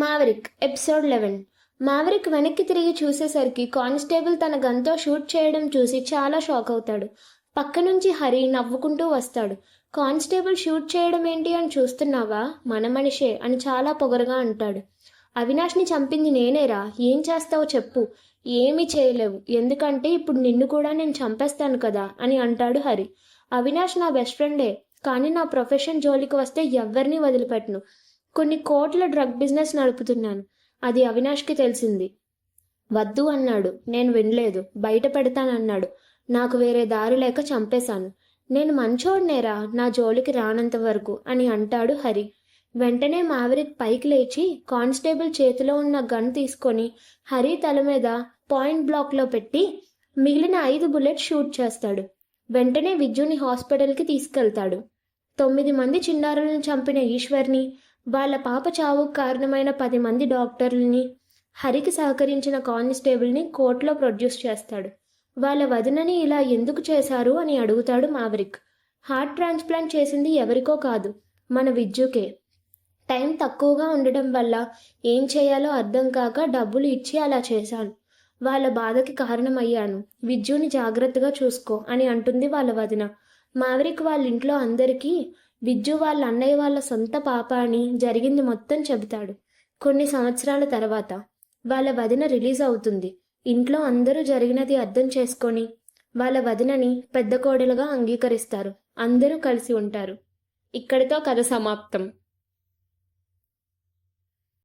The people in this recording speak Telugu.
మావరిక్ ఎపిసోడ్ 11. మావరిక్ వెనక్కి తిరిగి చూసేసరికి కానిస్టేబుల్ తన గన్తో షూట్ చేయడం చూసి చాలా షాక్ అవుతాడు. పక్క నుంచి హరి నవ్వుకుంటూ వస్తాడు. కానిస్టేబుల్ షూట్ చేయడం ఏంటి అని చూస్తున్నావా, మన మనిషే అని చాలా పొగరుగా అంటాడు. అవినాష్ని చంపింది నేనేరా, ఏం చేస్తావో చెప్పు. ఏమీ చేయలేవు, ఎందుకంటే ఇప్పుడు నిన్ను కూడా నేను చంపేస్తాను కదా అని అంటాడు హరి. అవినాష్ నా బెస్ట్ ఫ్రెండే, కానీ నా ప్రొఫెషన్ జోలికి వస్తే ఎవ్వరినీ వదిలిపెట్టను. కొన్ని కోట్ల డ్రగ్ బిజినెస్ నడుపుతున్నాను, అది అవినాష్కి తెలిసింది. వద్దు అన్నాడు, నేను వినలేదు. బయట పెడతానన్నాడు, నాకు వేరే దారి లేక చంపేశాను. నేను మంచోడ్నేరా, నా జోలికి రానంత వరకు అని అంటాడు హరి. వెంటనే మావరిక్ పైకి లేచి కానిస్టేబుల్ చేతిలో ఉన్న గన్ తీసుకొని హరి తల మీద పాయింట్ బ్లాక్లో పెట్టి మిగిలిన 5 బుల్లెట్స్ షూట్ చేస్తాడు. వెంటనే విజ్జుని హాస్పిటల్కి తీసుకెళ్తాడు. 9 మంది చిన్నారులను చంపిన ఈశ్వర్ని, వాళ్ళ పాప చావుకు కారణమైన 10 మంది డాక్టర్లని, హరికి సహకరించిన కానిస్టేబుల్ని కోర్టులో ప్రొడ్యూస్ చేస్తాడు. వాళ్ళ వదినని ఇలా ఎందుకు చేశారు అని అడుగుతాడు మావరిక్. హార్ట్ ట్రాన్స్ప్లాంట్ చేసింది ఎవరికో కాదు, మన విజ్జుకే. టైం తక్కువగా ఉండడం వల్ల ఏం చేయాలో అర్థం కాక డబ్బులు ఇచ్చి అలా చేశాను. వాళ్ళ బాధకి కారణమయ్యాను. విజ్జుని జాగ్రత్తగా చూసుకో అని అంటుంది వాళ్ళ వదిన. మావరిక్ వాళ్ళ ఇంట్లో అందరికీ విజ్జు వాళ్ళ అన్నయ్య వాళ్ళ సొంత పాప అని జరిగింది మొత్తం చెబుతాడు. కొన్ని సంవత్సరాల తర్వాత వాళ్ళ వదిన రిలీజ్ అవుతుంది. ఇంట్లో అందరూ జరిగినది అర్థం చేసుకొని వాళ్ళ వదినని పెద్ద కోడలుగా అంగీకరిస్తారు. అందరూ కలిసి ఉంటారు. ఇక్కడితో కథ సమాప్తం.